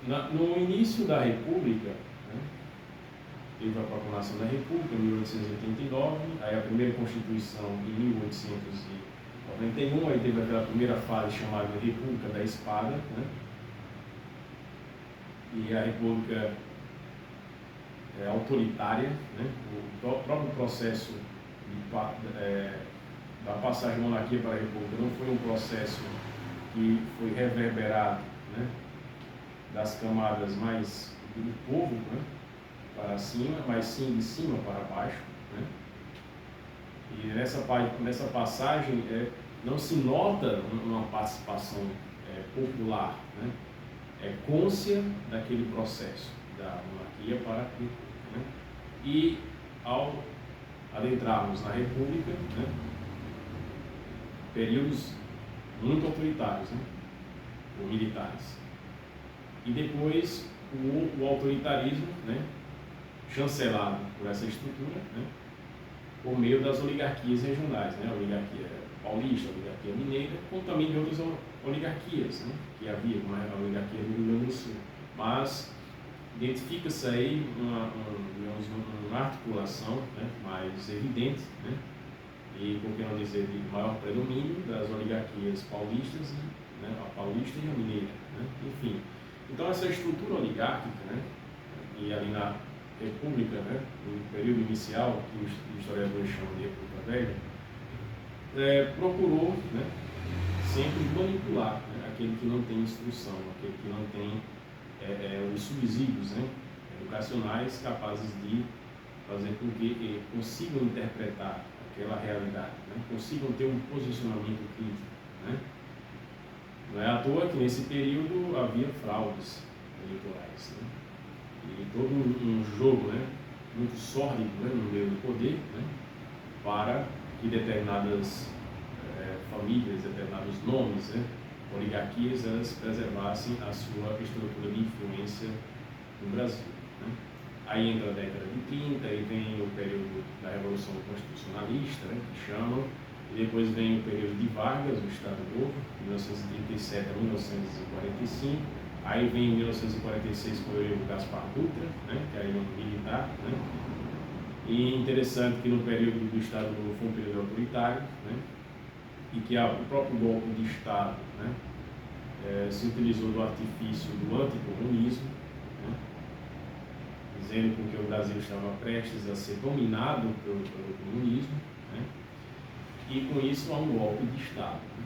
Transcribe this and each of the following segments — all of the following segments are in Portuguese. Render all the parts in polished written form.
no início da República, né, teve a proclamação da República em 1889, aí a primeira Constituição em 1891, aí teve aquela primeira fase chamada República da Espada, né, e a República autoritária, né, o próprio processo da passagem da monarquia para a República não foi um processo que foi reverberado, né, das camadas mais do povo, né, para cima, mas sim de cima para baixo, né? E nessa passagem não se nota uma participação popular, né? É cônscia daquele processo da monarquia para a República, né? E ao adentrarmos na República, né, períodos muito autoritários, né, ou militares, e depois o autoritarismo, né, chancelado por essa estrutura, né, por meio das oligarquias regionais, né, a oligarquia paulista, a oligarquia mineira, como também de outras oligarquias, né, que havia, como a oligarquia do Rio Grande do Sul. Mas identifica-se aí uma articulação, né, mais evidente, né, e, por que não dizer, de maior predomínio das oligarquias paulistas, né, a paulista e a mineira, né, enfim. Então, essa estrutura oligárquica, né, e ali na República, né, no período inicial, que os historiadores chamam de República Velha, procurou, né, sempre manipular, né, aquele que não tem instrução, aquele que não tem os subsídios, né, educacionais capazes de fazer com que consigam interpretar aquela realidade, né, consigam ter um posicionamento crítico, né. Não é à toa que nesse período havia fraudes eleitorais, né, e todo um jogo, né, muito sórdido, né, no meio do poder, né, para que determinadas famílias, determinados nomes, né, oligarquias, elas preservassem a sua estrutura de influência no Brasil, né. Aí entra a década de 30, aí vem o período da Revolução Constitucionalista, né, que chamam, e depois vem o período de Vargas, o Estado Novo, 1937 a 1945, aí vem em 1946 com o Gaspar Dutra, né, que aí é um militar, né, e interessante que no período do Estado Novo foi um período autoritário, né, e que o próprio golpe de Estado, né, se utilizou do artifício do anticomunismo, né, dizendo que o Brasil estava prestes a ser dominado pelo comunismo, né, e com isso há um golpe de Estado. Né.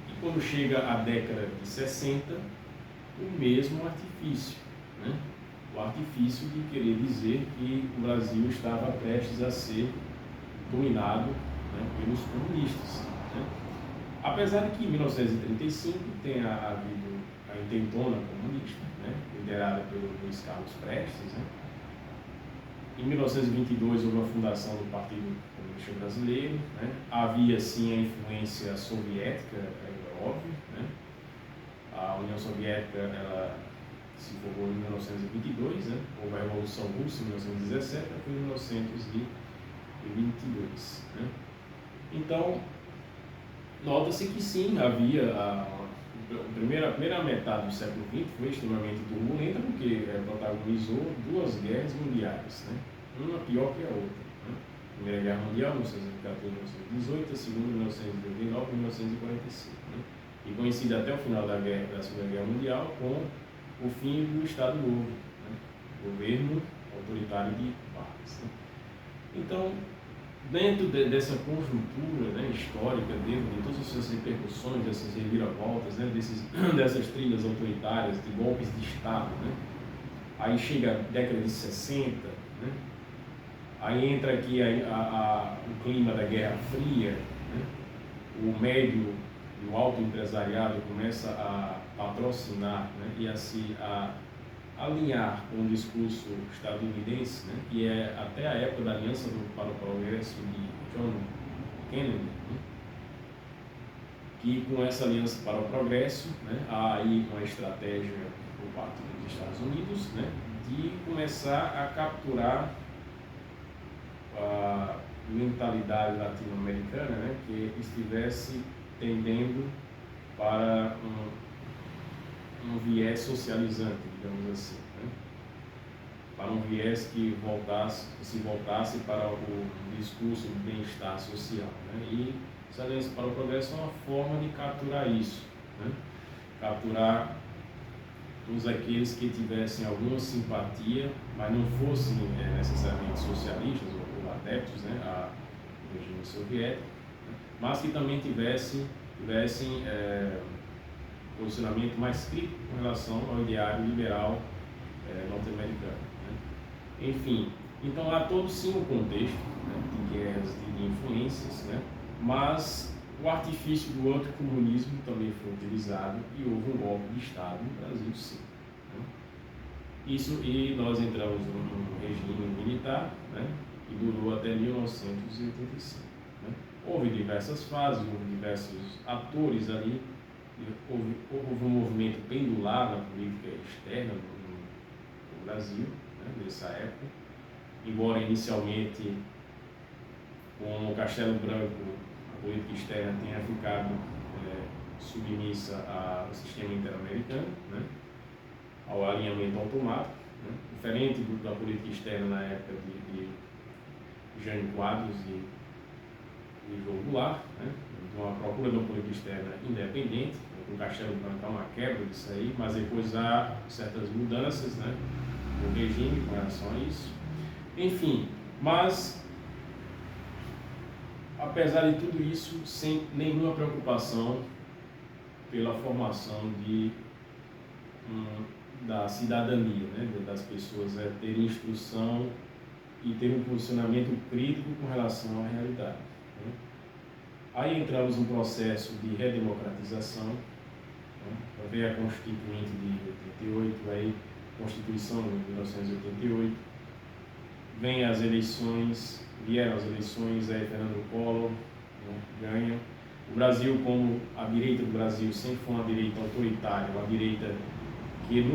E quando chega a década de 60, o mesmo artifício, né, o artifício de querer dizer que o Brasil estava prestes a ser dominado, né, pelos comunistas, né. Apesar de que em 1935 tenha havido a intentona comunista, né, liderada pelo Luiz Carlos Prestes, né. Em 1922 houve a fundação do Partido Comunista Brasileiro, né. Havia sim a influência soviética, é óbvio, né. A União Soviética ela se formou em 1922, né. Houve a Revolução Russa em 1917, foi em 1922, né. Então, nota-se que sim, havia a primeira metade do século XX foi extremamente turbulenta, porque protagonizou duas guerras mundiais, né? Uma pior que a outra, né? A Primeira Guerra Mundial, 1914-1918, a Segunda, 1939-1945, né? E coincide até o final da Segunda Guerra Mundial com o fim do Estado Novo, né? Governo autoritário de Vargas, né? Então, dentro dessa conjuntura, né, histórica, dentro de todas essas repercussões, dessas reviravoltas, né, dessas trilhas autoritárias, de golpes de Estado, né, aí chega a década de 60, né, aí entra aqui o clima da Guerra Fria, né, o médio e o alto empresariado começa a patrocinar, né, e a alinhar com o discurso estadunidense, né, que é até a época da Aliança para o Progresso de John Kennedy, né, que com essa Aliança para o Progresso, né, há aí uma estratégia por parte dos Estados Unidos, né, de começar a capturar a mentalidade latino-americana, né, que estivesse tendendo para um viés socializante, digamos assim, né? Para um viés que se voltasse para o discurso do bem-estar social, né? E essa Aliança para o Progresso é uma forma de capturar isso, né? Capturar todos aqueles que tivessem alguma simpatia, mas não fossem necessariamente socialistas ou adeptos, né, ao regime soviético, né? Mas que também tivessem posicionamento mais crítico com relação ao ideário liberal norte-americano, né? Enfim, então há todo sim um contexto, né, de guerras e de influências, né? Mas o artifício do anticomunismo também foi utilizado e houve um golpe de Estado no Brasil, sim, né? Isso, e nós entramos num regime militar, né, que durou até 1985. Né? Houve diversas fases, houve diversos atores ali, houve um movimento pendular na política externa no Brasil, né, nessa época, embora inicialmente com o Castelo Branco a política externa tenha ficado submissa ao sistema interamericano, né, ao alinhamento automático, né, diferente da política externa na época de Jânio Quadros e João Goulart, né, então a procura de uma política externa independente, né, com o Castelo Branco há uma quebra disso aí, mas depois há certas mudanças, né, no regime com relação a isso. Enfim, mas apesar de tudo isso, sem nenhuma preocupação pela formação da cidadania, né, das pessoas terem instrução e ter um posicionamento crítico com relação à realidade, né? Aí entramos num processo de redemocratização, né? Veio a Constituinte de 88, aí Constituição de 1988, vieram as eleições, aí Fernando Collor, né, ganha. O Brasil, como a direita do Brasil sempre foi uma direita autoritária, uma direita que